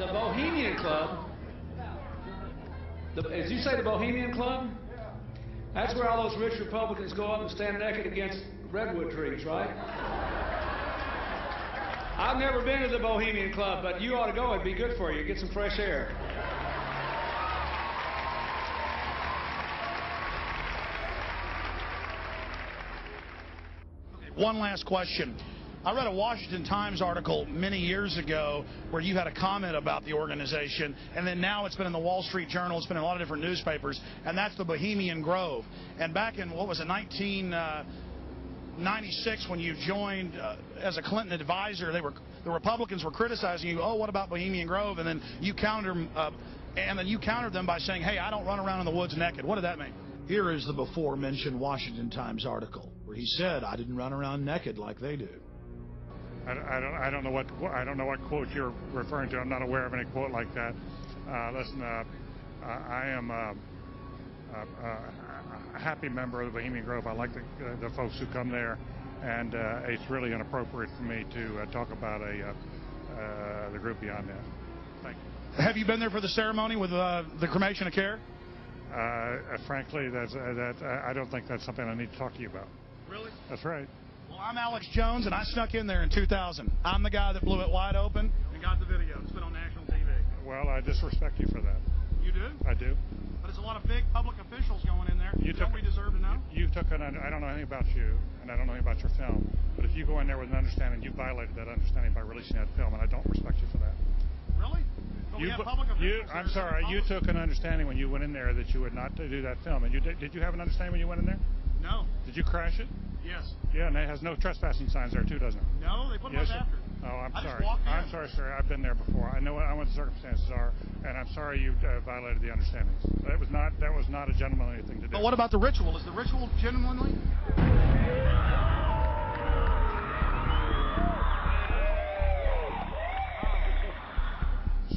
The Bohemian Club? As you say, the Bohemian Club? That's where all those rich Republicans go up and stand naked against redwood trees, right? I've never been to the Bohemian Club, but you ought to go. It'd be good for you. Get some fresh air. One last question. I read a Washington Times article many years ago where you had a comment about the organization, and then now it's been in the Wall Street Journal, it's been in a lot of different newspapers, and that's the Bohemian Grove. And back in, what was it, 1996, when you joined as a Clinton advisor, the Republicans were criticizing you. Oh, what about Bohemian Grove? And then you countered them by saying, hey, I don't run around in the woods naked. What did that mean? Here is the before-mentioned Washington Times article where he said, I didn't run around naked like they do. I don't know what quote you're referring to. I'm not aware of any quote like that. Listen, I am a happy member of the Bohemian Grove. I like the folks who come there, and it's really inappropriate for me to talk about the group beyond that. Thank you. Have you been there for the ceremony with the cremation of care? Frankly, I don't think that's something I need to talk to you about. Really? That's right. Well, I'm Alex Jones, and I snuck in there in 2000. I'm the guy that blew it wide open and got the video. It's been on national TV. Well, I disrespect you for that. You do? I do. But there's a lot of big public officials going in there. Don't we deserve to know? I don't know anything about you, and I don't know anything about your film. But if you go in there with an understanding, you violated that understanding by releasing that film, and I don't respect you for that. Really? I'm sorry. You took an understanding when you went in there that you would not do that film. And did you have an understanding when you went in there? No. Did you crash it? Yes. Yeah, and it has no trespassing signs there too, doesn't it? No, they put them up after. Oh, I'm I sorry. Just walked in. I'm sorry, sir. I've been there before. I know what the circumstances are, and I'm sorry you violated the understandings. That was not a gentlemanly thing to do. But what about the ritual? Is the ritual genuinely?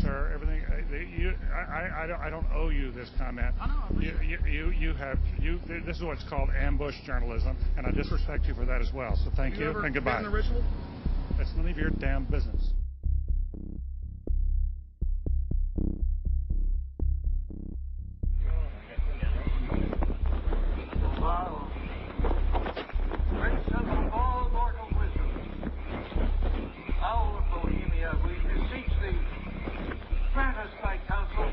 Sir, everything. I don't owe you this comment. I know. This is what's called ambush journalism, and I disrespect you for that as well. So thank you and goodbye. The ritual? It's none of your damn business. Wow. Prince of all mortal wisdom, owl of Bohemia, we beseech thee, grant us thy counsel.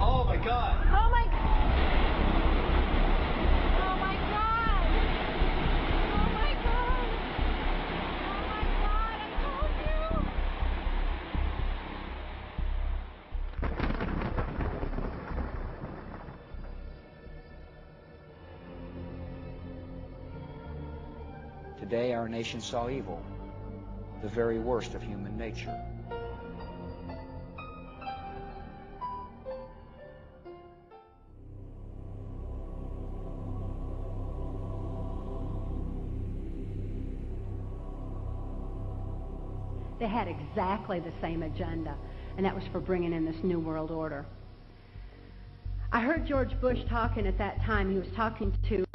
Oh, my God. Oh, my God. Oh, my God. Oh, my God. Oh, my God. I told you. Today our nation saw evil, the very worst of human nature. They had exactly the same agenda, and that was for bringing in this New World Order. I heard George Bush talking at that time. He was talking to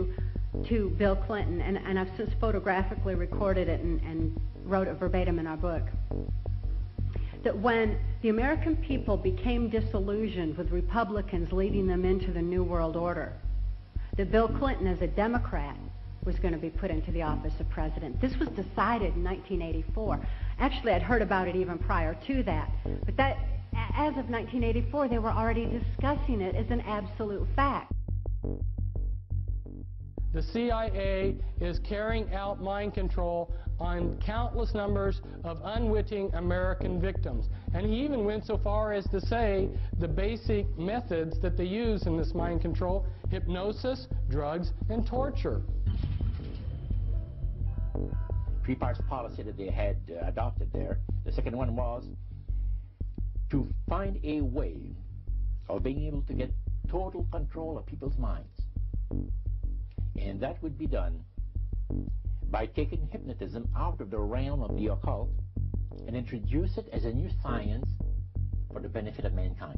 Bill Clinton, and I've since photographically recorded it and wrote it verbatim in our book, that when the American people became disillusioned with Republicans leading them into the New World Order, that Bill Clinton, as a Democrat, was going to be put into the office of president. This was decided in 1984. Actually, I'd heard about it even prior to that. But that, as of 1984, they were already discussing it as an absolute fact. The CIA is carrying out mind control on countless numbers of unwitting American victims. And he even went so far as to say the basic methods that they use in this mind control: hypnosis, drugs, and torture. Three parts policy that they had adopted there. The second one was to find a way of being able to get total control of people's minds. And that would be done by taking hypnotism out of the realm of the occult and introduce it as a new science for the benefit of mankind.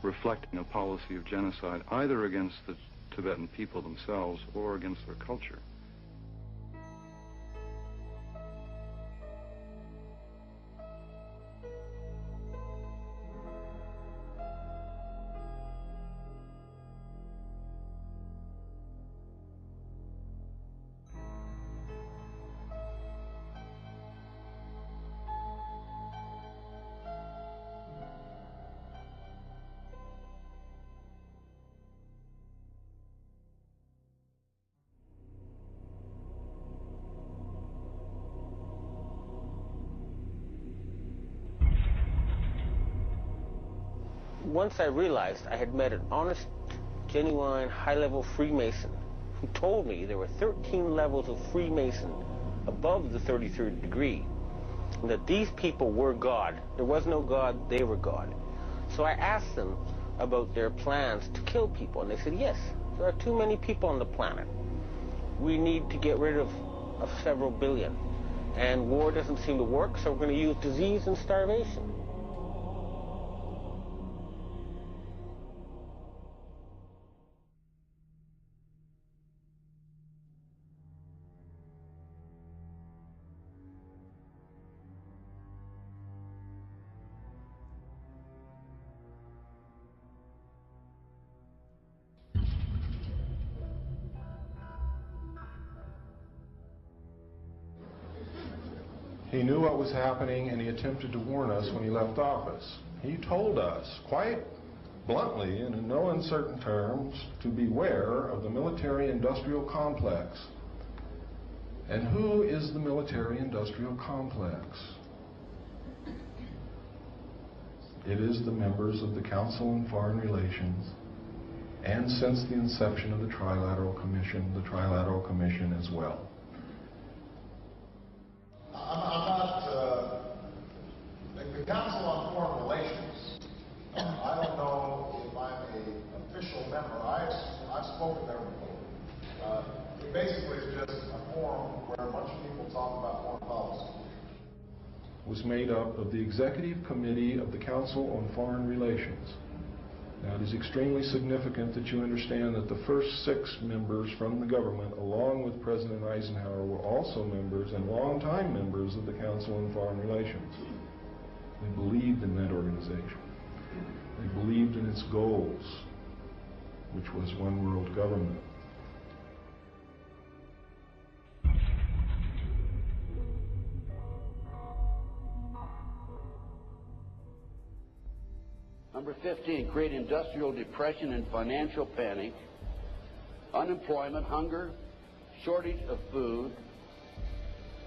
Reflecting a policy of genocide either against the Tibetan people themselves or against their culture. Once I realized I had met an honest, genuine, high-level Freemason who told me there were 13 levels of Freemason above the 33rd degree, and that these people were God. There was no God, they were God. So I asked them about their plans to kill people, and they said, yes, there are too many people on the planet. We need to get rid of several billion, and war doesn't seem to work, so we're going to use disease and starvation. He knew what was happening, and he attempted to warn us when he left office. He told us, quite bluntly and in no uncertain terms, to beware of the military-industrial complex. And who is the military-industrial complex? It is the members of the Council on Foreign Relations, and since the inception of the Trilateral Commission as well. The Council on Foreign Relations, I don't know if I'm an official member. I've spoken there before. It basically is just a forum where a bunch of people talk about foreign policy. Was made up of the Executive Committee of the Council on Foreign Relations. Now, it is extremely significant that you understand that the first 6 members from the government, along with President Eisenhower, were also members and longtime members of the Council on Foreign Relations. They believed in that organization. They believed in its goals, which was one world government. Number 15, create industrial depression and financial panic, unemployment, hunger, shortage of food.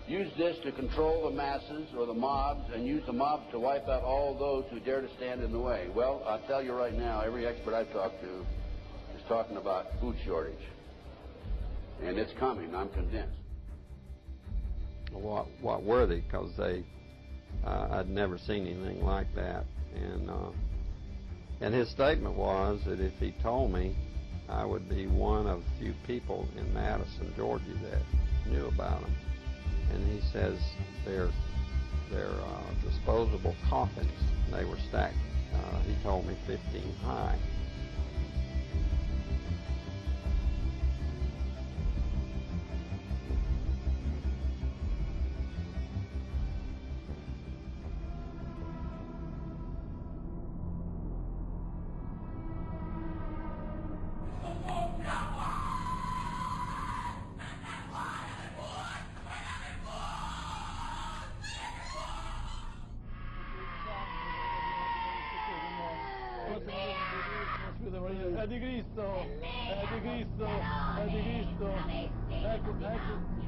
Use this to control the masses or the mobs, and use the mobs to wipe out all those who dare to stand in the way. Well, I'll tell you right now, every expert I've talked to is talking about food shortage. And it's coming, I'm convinced. What were they? Because I'd never seen anything like that. And his statement was that if he told me, I would be one of few people in Madison, Georgia that knew about them. And he says they're disposable coffins. They were stacked, he told me, 15 high. Scusa Maria, è di Cristo, è di Cristo, è di Cristo. Ecco, ecco.